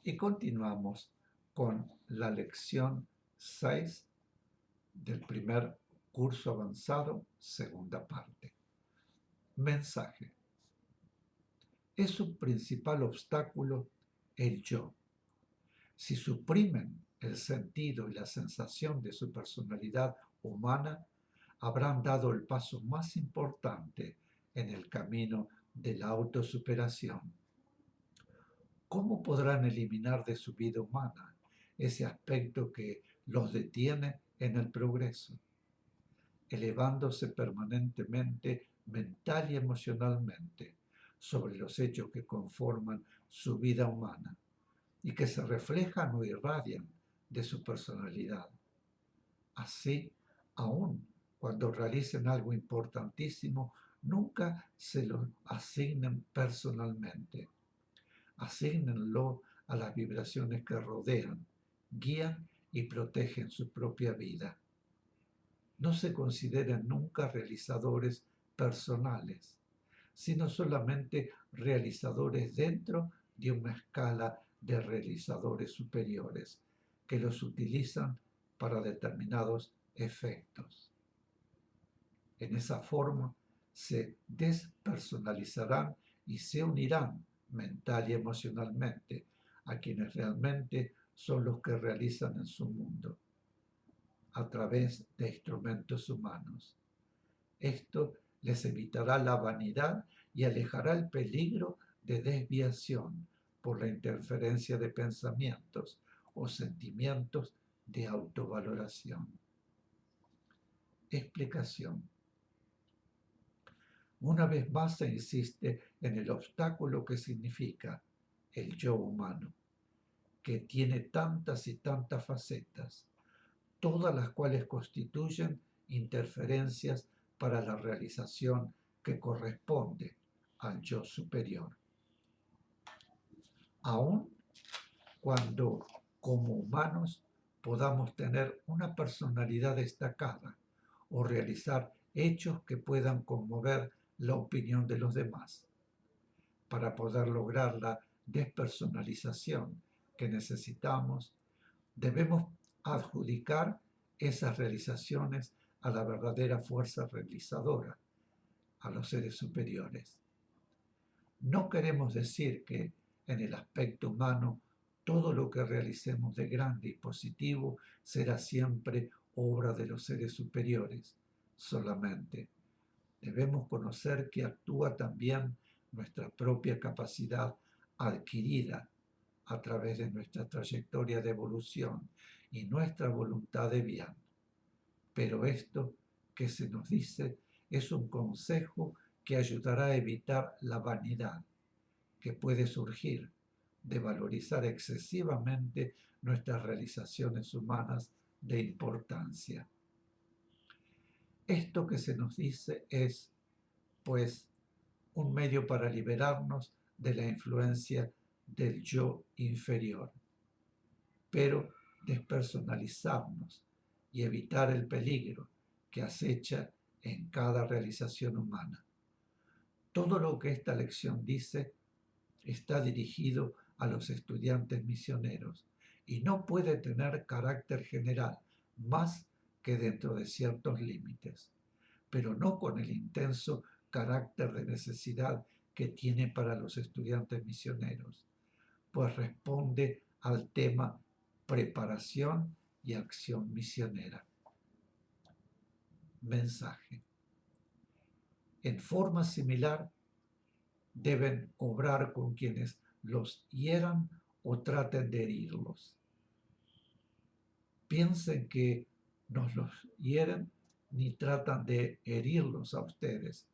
Y continuamos con la lección 6 del primer curso avanzado, segunda parte. Mensaje. Es su principal obstáculo el yo. Si suprimen el sentido y la sensación de su personalidad humana, habrán dado el paso más importante en el camino de la autosuperación. ¿Cómo podrán eliminar de su vida humana ese aspecto que los detiene en el progreso? Elevándose permanentemente mental y emocionalmente sobre los hechos que conforman su vida humana y que se reflejan o irradian de su personalidad. Así, aun cuando realicen algo importantísimo, nunca se lo asignen personalmente. Asígnenlo a las vibraciones que rodean, guían y protegen su propia vida. No se consideren nunca realizadores personales, sino solamente realizadores dentro de una escala de realizadores superiores que los utilizan para determinados efectos. En esa forma se despersonalizarán y se unirán mental y emocionalmente a quienes realmente son los que realizan en su mundo a través de instrumentos humanos. Esto les evitará la vanidad y alejará el peligro de desviación por la interferencia de pensamientos o sentimientos de autovaloración. Explicación. Una vez más se insiste en el obstáculo que significa el yo humano, que tiene tantas y tantas facetas, todas las cuales constituyen interferencias para la realización que corresponde al yo superior. Aun cuando como humanos podamos tener una personalidad destacada o realizar hechos que puedan conmover la opinión de los demás. Para poder lograr la despersonalización que necesitamos, debemos adjudicar esas realizaciones a la verdadera fuerza realizadora, a los seres superiores. No queremos decir que en el aspecto humano todo lo que realicemos de grande y positivo será siempre obra de los seres superiores. Solamente debemos conocer que actúa también nuestra propia capacidad adquirida a través de nuestra trayectoria de evolución y nuestra voluntad de bien. Pero esto que se nos dice es un consejo que ayudará a evitar la vanidad que puede surgir de valorizar excesivamente nuestras realizaciones humanas de importancia. Esto que se nos dice es, pues, un medio para liberarnos de la influencia del yo inferior, pero despersonalizarnos y evitar el peligro que acecha en cada realización humana. Todo lo que esta lección dice está dirigido a los estudiantes misioneros y no puede tener carácter general más que dentro de ciertos límites, pero no con el intenso carácter de necesidad que tiene para los estudiantes misioneros, pues responde al tema preparación y acción misionera. Mensaje. En forma similar, deben obrar con quienes los hieran o traten de herirlos. Piensen que nos los hieren ni tratan de herirlos a ustedes,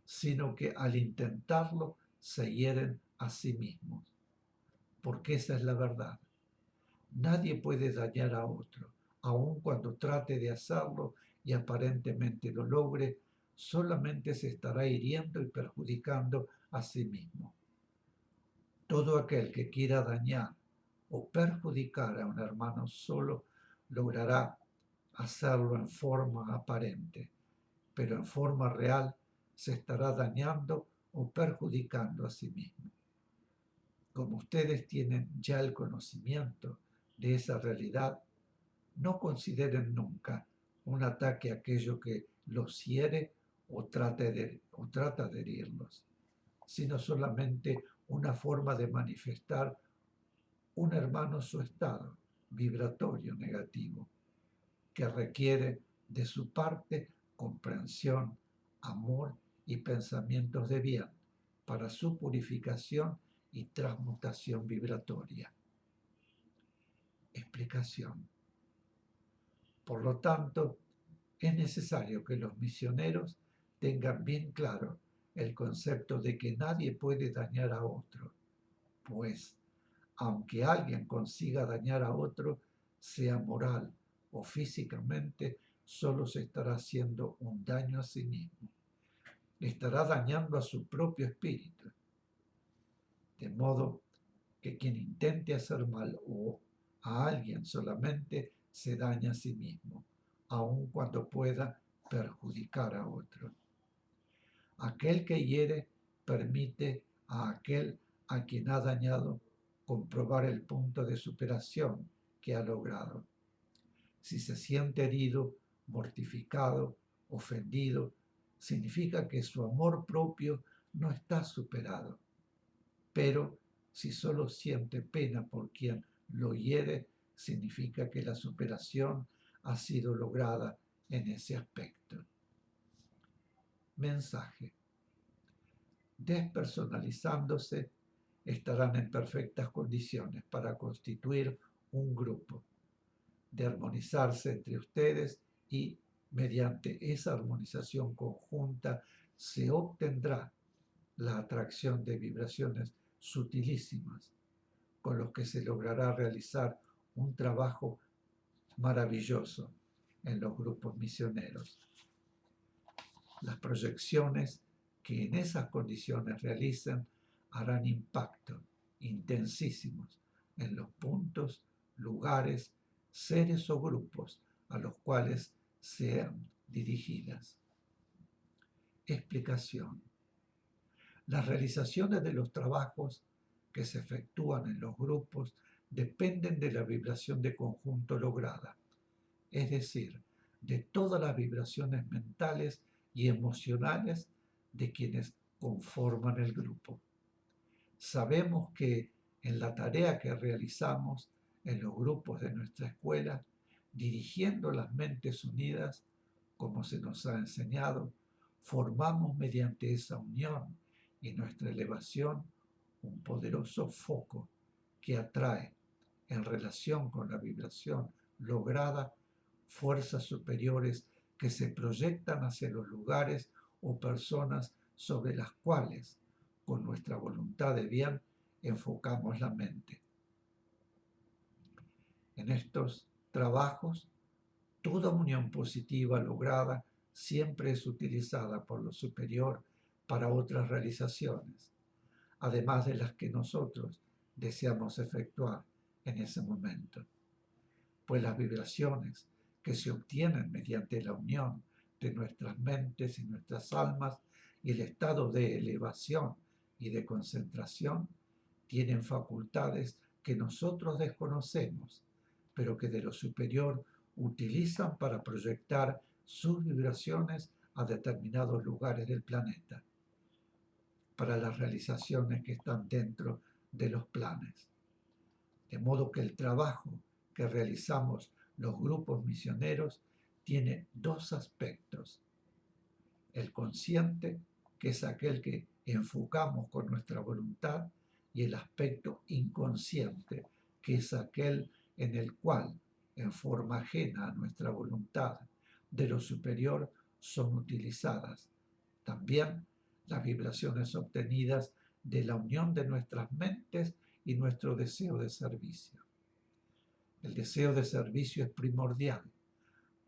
sino que al intentarlo se hieren a sí mismos, porque esa es la verdad. Nadie puede dañar a otro, aun cuando trate de hacerlo y aparentemente lo logre, solamente se estará hiriendo y perjudicando a sí mismo. Todo aquel que quiera dañar o perjudicar a un hermano solo logrará hacerlo en forma aparente, pero en forma real se estará dañando o perjudicando a sí mismo. Como ustedes tienen ya el conocimiento de esa realidad, no consideren nunca un ataque aquello que los hiere o trata de herirlos, sino solamente una forma de manifestar un hermano su estado vibratorio negativo, que requiere de su parte comprensión, amor y pensamientos de bien para su purificación y transmutación vibratoria. Explicación. Por lo tanto, es necesario que los misioneros tengan bien claro el concepto de que nadie puede dañar a otro, pues, aunque alguien consiga dañar a otro, sea moral o físicamente, solo se estará haciendo un daño a sí mismo. Estará dañando a su propio espíritu. De modo que quien intente hacer mal o a alguien solamente se daña a sí mismo, aun cuando pueda perjudicar a otro. Aquel que hiere permite a aquel a quien ha dañado comprobar el punto de superación que ha logrado. Si se siente herido, mortificado, ofendido, significa que su amor propio no está superado. Pero si solo siente pena por quien lo hiere, significa que la superación ha sido lograda en ese aspecto. Mensaje. Despersonalizándose, estarán en perfectas condiciones para constituir un grupo, de armonizarse entre ustedes y, mediante esa armonización conjunta, se obtendrá la atracción de vibraciones sutilísimas, con los que se logrará realizar un trabajo maravilloso en los grupos misioneros. Las proyecciones que en esas condiciones realicen harán impacto intensísimos en los puntos, lugares, seres o grupos a los cuales sean dirigidas. Explicación. Las realizaciones de los trabajos que se efectúan en los grupos dependen de la vibración de conjunto lograda, es decir, de todas las vibraciones mentales y emocionales de quienes conforman el grupo. Sabemos que en la tarea que realizamos en los grupos de nuestra escuela, dirigiendo las mentes unidas, como se nos ha enseñado, formamos mediante esa unión y nuestra elevación un poderoso foco que atrae, en relación con la vibración lograda, fuerzas superiores que se proyectan hacia los lugares o personas sobre las cuales, con nuestra voluntad de bien, enfocamos la mente. En estos trabajos, toda unión positiva lograda siempre es utilizada por lo superior para otras realizaciones, además de las que nosotros deseamos efectuar en ese momento. Pues las vibraciones que se obtienen mediante la unión de nuestras mentes y nuestras almas y el estado de elevación y de concentración tienen facultades que nosotros desconocemos, pero que de lo superior utilizan para proyectar sus vibraciones a determinados lugares del planeta, para las realizaciones que están dentro de los planes. De modo que el trabajo que realizamos los grupos misioneros tiene dos aspectos. El consciente, que es aquel que enfocamos con nuestra voluntad, y el aspecto inconsciente, que es aquel en el cual, en forma ajena a nuestra voluntad, de lo superior son utilizadas también las vibraciones obtenidas de la unión de nuestras mentes y nuestro deseo de servicio. El deseo de servicio es primordial,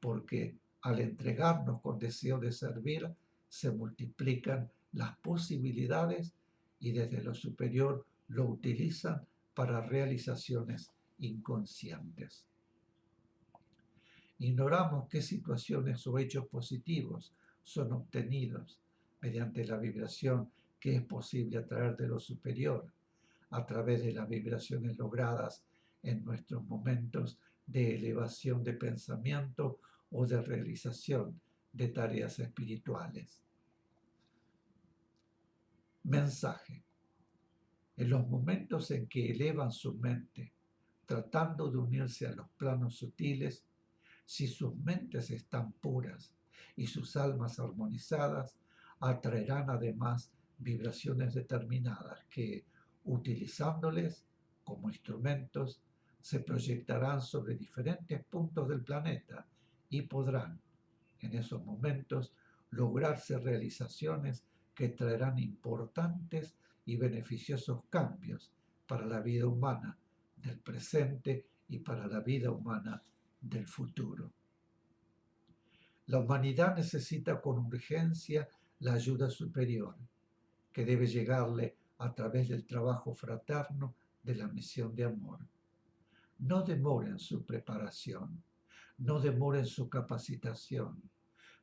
porque al entregarnos con deseo de servir, se multiplican las posibilidades y desde lo superior lo utilizan para realizaciones inconscientes. Ignoramos qué situaciones o hechos positivos son obtenidos mediante la vibración que es posible atraer de lo superior, a través de las vibraciones logradas en nuestros momentos de elevación de pensamiento o de realización de tareas espirituales. Mensaje. En los momentos en que elevan su mente, tratando de unirse a los planos sutiles, si sus mentes están puras y sus almas armonizadas, atraerán además vibraciones determinadas que, utilizándoles como instrumentos, se proyectarán sobre diferentes puntos del planeta y podrán, en esos momentos, lograrse realizaciones que traerán importantes y beneficiosos cambios para la vida humana del presente y para la vida humana del futuro. La humanidad necesita con urgencia la ayuda superior, que debe llegarle a través del trabajo fraterno de la misión de amor. No demoren su preparación, no demoren su capacitación,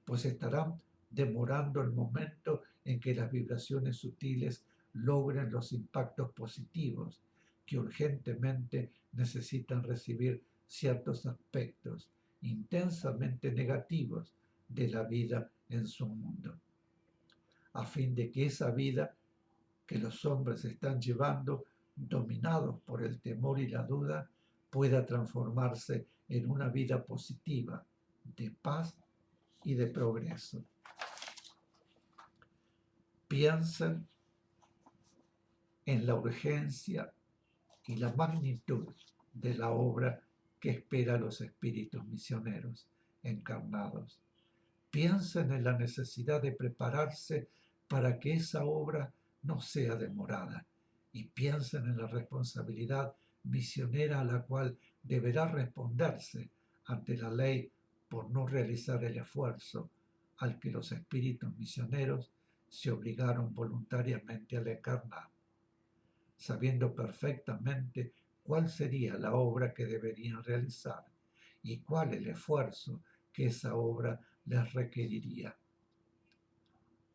pues estarán demorando el momento en que las vibraciones sutiles logren los impactos positivos que urgentemente necesitan recibir ciertos aspectos intensamente negativos de la vida en su mundo, a fin de que esa vida que los hombres están llevando, dominados por el temor y la duda, pueda transformarse en una vida positiva, de paz y de progreso. Piensen en la urgencia y la magnitud de la obra que espera a los espíritus misioneros encarnados. Piensen en la necesidad de prepararse para que esa obra no sea demorada, y piensen en la responsabilidad misionera a la cual deberá responderse ante la ley por no realizar el esfuerzo al que los espíritus misioneros se obligaron voluntariamente al encarnar, sabiendo perfectamente cuál sería la obra que deberían realizar y cuál el esfuerzo que esa obra les requeriría.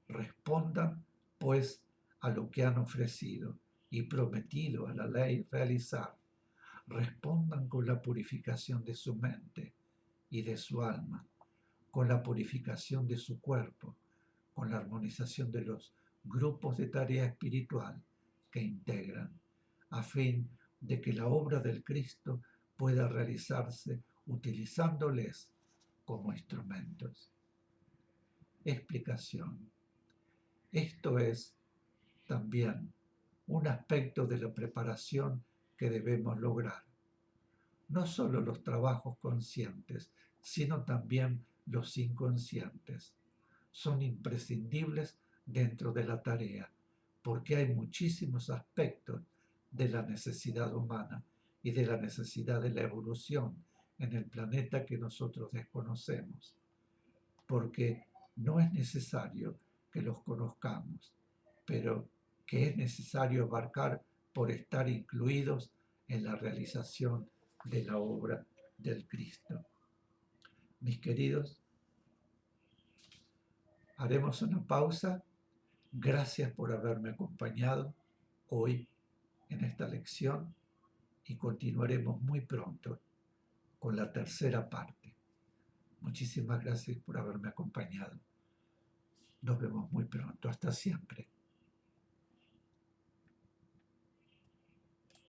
Respondan, pues, a lo que han ofrecido y prometido a la ley realizar. Respondan con la purificación de su mente y de su alma, con la purificación de su cuerpo, con la armonización de los grupos de tarea espiritual que integran, a fin de que la obra del Cristo pueda realizarse utilizándoles como instrumentos. Explicación. Esto es también un aspecto de la preparación que debemos lograr. No solo los trabajos conscientes, sino también los inconscientes son imprescindibles dentro de la tarea, porque hay muchísimos aspectos de la necesidad humana y de la necesidad de la evolución en el planeta que nosotros desconocemos, porque no es necesario que los conozcamos, pero que es necesario abarcar por estar incluidos en la realización de la obra del Cristo. Mis queridos, haremos una pausa. Gracias por haberme acompañado hoy en esta lección y continuaremos muy pronto con la tercera parte. Muchísimas gracias por haberme acompañado. Nos vemos muy pronto. Hasta siempre.